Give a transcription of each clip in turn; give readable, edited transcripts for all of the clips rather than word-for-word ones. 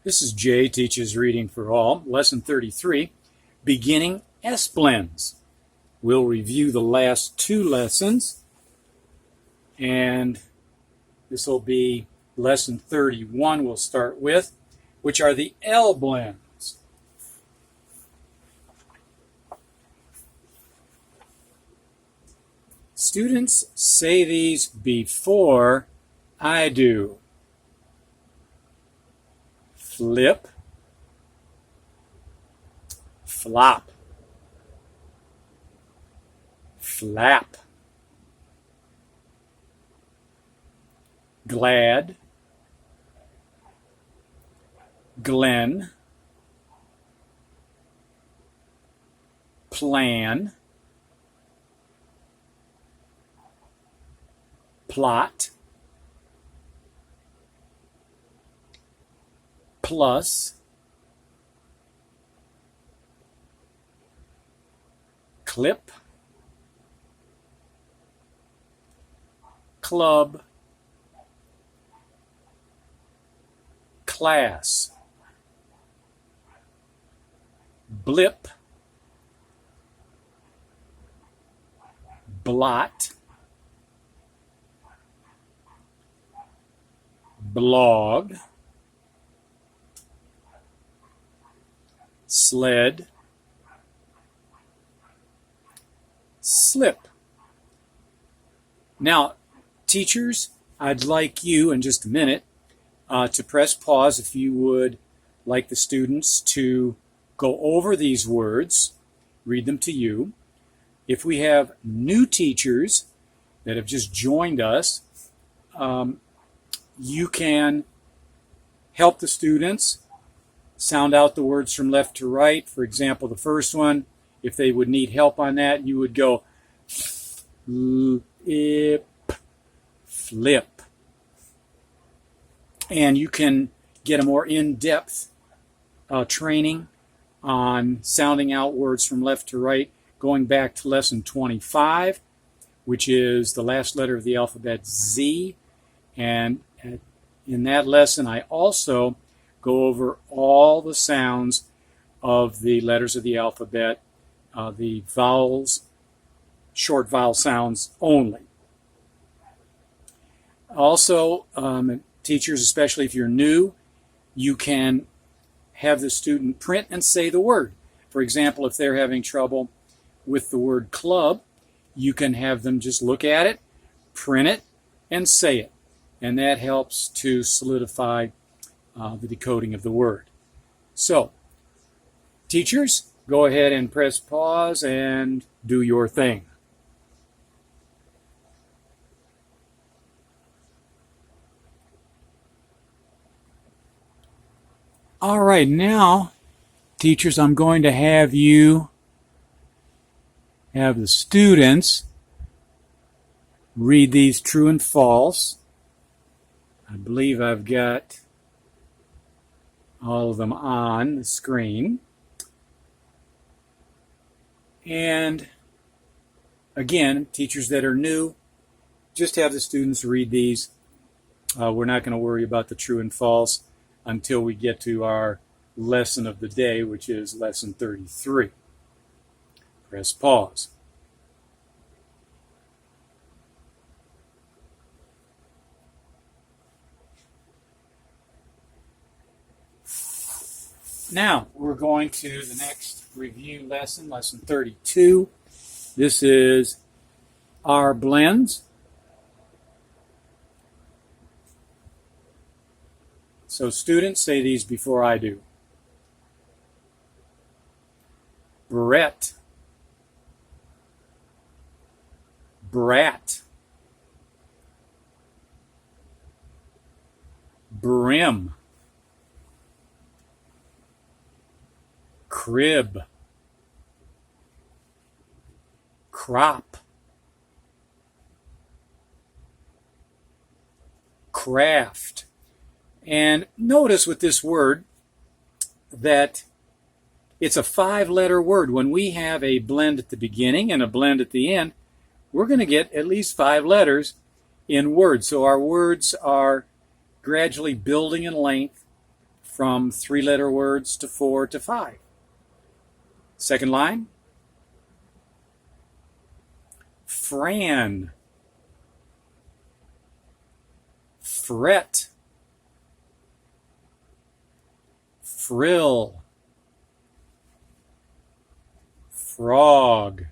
This is Jay Teaches Reading for All, Lesson 33, Beginning S-Blends. We'll review the last two lessons, and this will be Lesson 31 we'll start with, which are the L blends. Students, say these before I do. Flip, flop, flap, glad, glen, plan, plot, plus, clip, club, class, blip, blot, blog, sled, slip. Now, teachers, I'd like you in just a minute to press pause if you would like the students to go over these words, read them to you. If we have new teachers that have just joined us, you can help the students sound out the words from left to right. For example, the first one, if they would need help on that, you would go flip, flip. And you can get a more in-depth training on sounding out words from left to right, going back to lesson 25, which is the last letter of the alphabet Z. And in that lesson, I also go over all the sounds of the letters of the alphabet, the vowels, short vowel sounds only. Also, teachers, especially if you're new, you can have the student print and say the word. For example, if they're having trouble with the word club, you can have them just look at it, print it, and say it. And that helps to solidify the decoding of the word. So, teachers, go ahead and press pause and do your thing. All right, now, teachers, I'm going to have you have the students read these true and false. I believe I've got all of them on the screen. And again, teachers that are new, just have the students read these. We're not going to worry about the true and false until we get to our lesson of the day, which is lesson 33. Press pause. Now, we're going to the next review lesson, lesson 32. This is our blends. So students, say these before I do. Brett, brat, brim, crib, crop, craft. And notice with this word that it's a 5-letter word. When we have a blend at the beginning and a blend at the end, we're going to get at least 5 letters in words. So our words are gradually building in length from 3-letter words to 4 to 5. Second line, Fran, fret, frill, frog,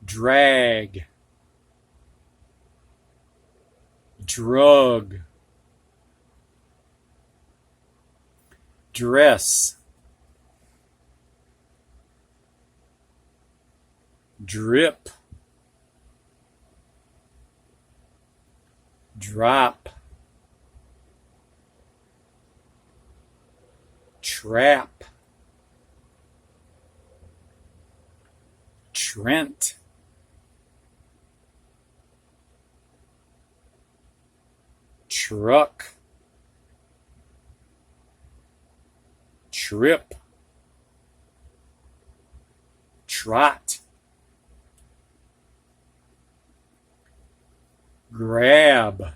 drag, drug, dress, drip, drop, trap, Trent, truck, trip, trot, grab,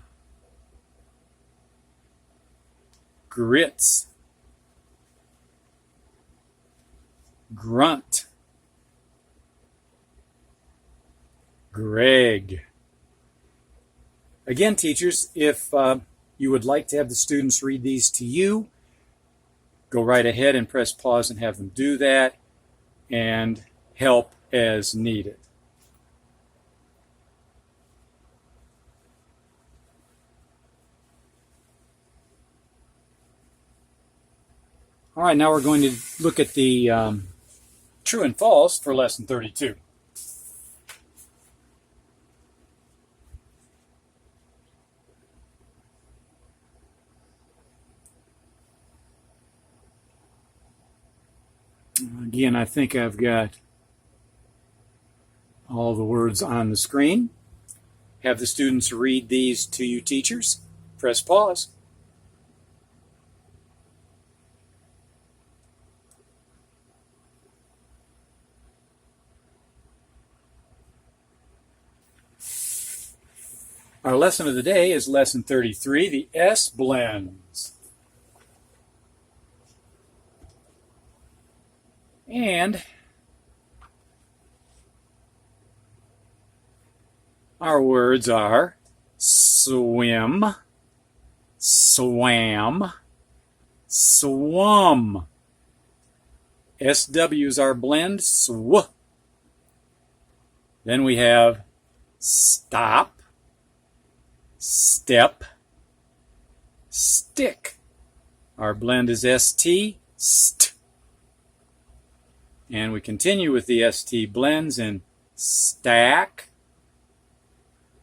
grits, grunt, Greg. Again, teachers, if you would like to have the students read these to you, go right ahead and press pause and have them do that, and help as needed. All right, now we're going to look at the true and false for lesson 32. Again, I think I've got all the words on the screen. Have the students read these to you, teachers. Press pause. Our lesson of the day is lesson 33, the S blends. And our words are swim, swam, swum. SW's our blend, sw. Then we have stop, step, stick. Our blend is ST, st. And we continue with the ST blends in stack,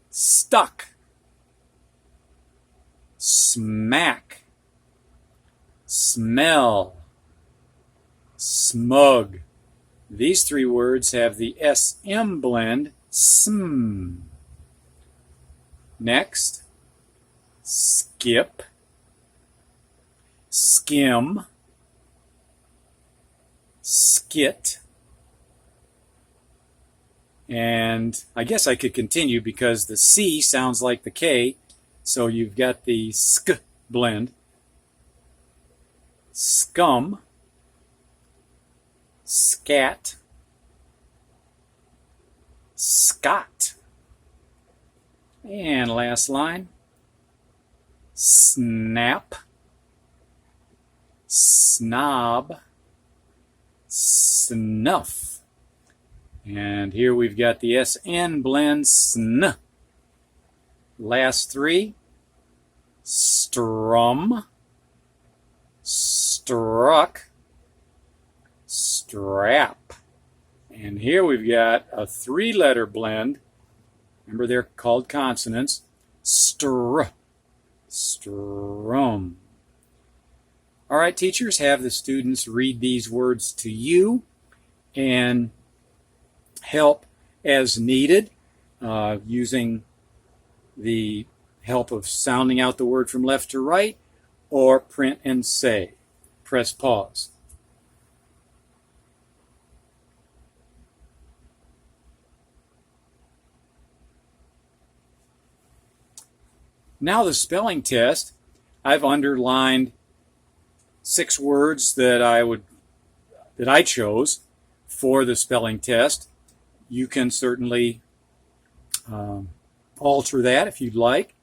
stuck, smack, smell, smug. These three words have the SM blend, sm. Next, skip, skim, skit, and I guess I could continue because the C sounds like the K, so you've got the sk blend, scum, scat, scot, and last line, snap, snob, snuff. And here we've got the SN blend, sn. Last three, strum, struck, strap. And here we've got a 3-letter blend. Remember, they're called consonants. Str, strum. All right, teachers, have the students read these words to you and help as needed using the help of sounding out the word from left to right or print and say. Press pause. Now the spelling test. I've underlined 6 words that I chose for the spelling test. You can certainly alter that if you'd like.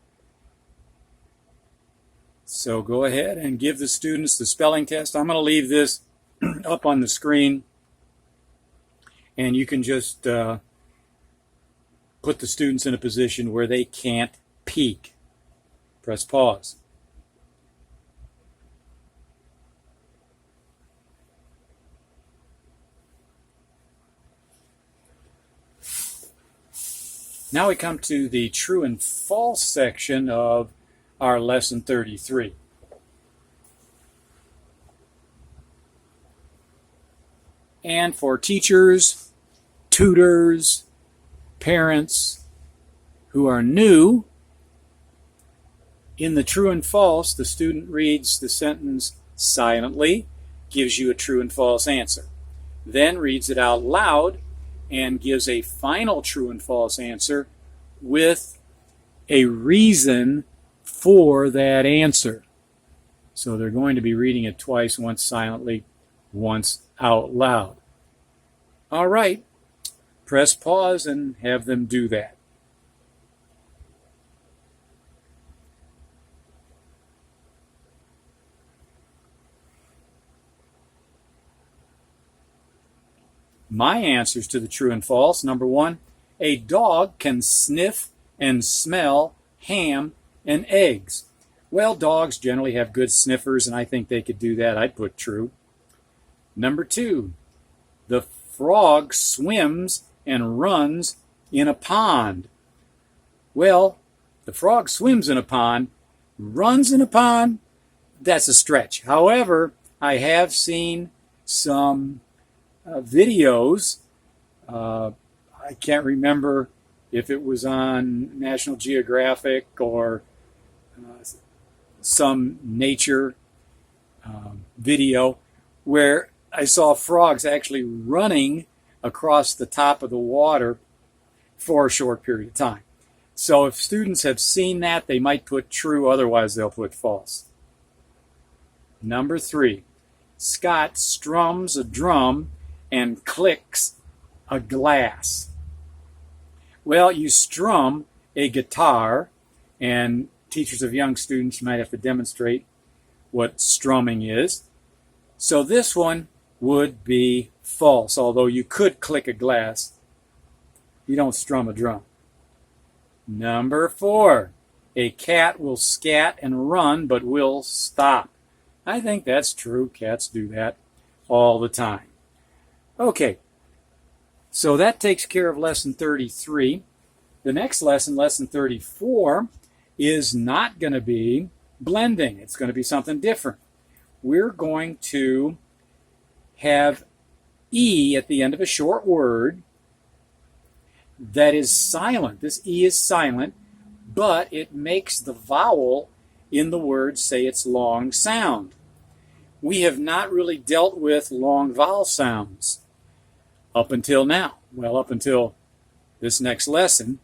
So go ahead and give the students the spelling test. I'm going to leave this up on the screen, and you can just put the students in a position where they can't peek. Press pause. Now we come to the true and false section of our lesson 33. And for teachers, tutors, parents who are new, in the true and false, the student reads the sentence silently, gives you a true and false answer, then reads it out loud and gives a final true and false answer with a reason for that answer. So they're going to be reading it twice, once silently, once out loud. All right, press pause and have them do that. My answers to the true and false. Number 1, a dog can sniff and smell ham and eggs. Well, dogs generally have good sniffers, and I think they could do that. I'd put true. Number 2, the frog swims and runs in a pond. Well, the frog swims in a pond, runs in a pond, that's a stretch. However, I have seen some videos. I can't remember if it was on National Geographic or some nature video where I saw frogs actually running across the top of the water for a short period of time. So if students have seen that, they might put true, otherwise they'll put false. Number 3, Scott strums a drum and clicks a glass. Well, you strum a guitar, and teachers of young students might have to demonstrate what strumming is. So this one would be false, although you could click a glass. You don't strum a drum. Number 4, a cat will scat and run but will stop. I think that's true. Cats do that all the time. Okay, so that takes care of lesson 33. The next lesson, lesson 34, is not going to be blending. It's going to be something different. We're going to have E at the end of a short word that is silent. This E is silent, but it makes the vowel in the word say its long sound. We have not really dealt with long vowel sounds up until now. Well, up until this next lesson.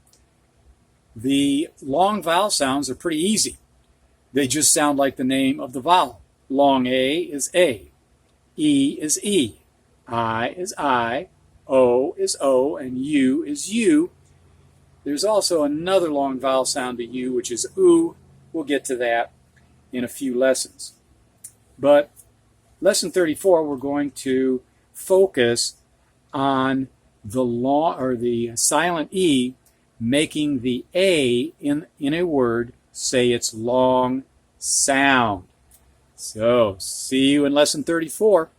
The long vowel sounds are pretty easy. They just sound like the name of the vowel. Long A is A. E is E. I is I. O is O. And U is U. There's also another long vowel sound to U, which is oo. We'll get to that in a few lessons. But lesson 34, we're going to focus on the long or the silent E making the A in a word say its long sound. So, see you in lesson 34.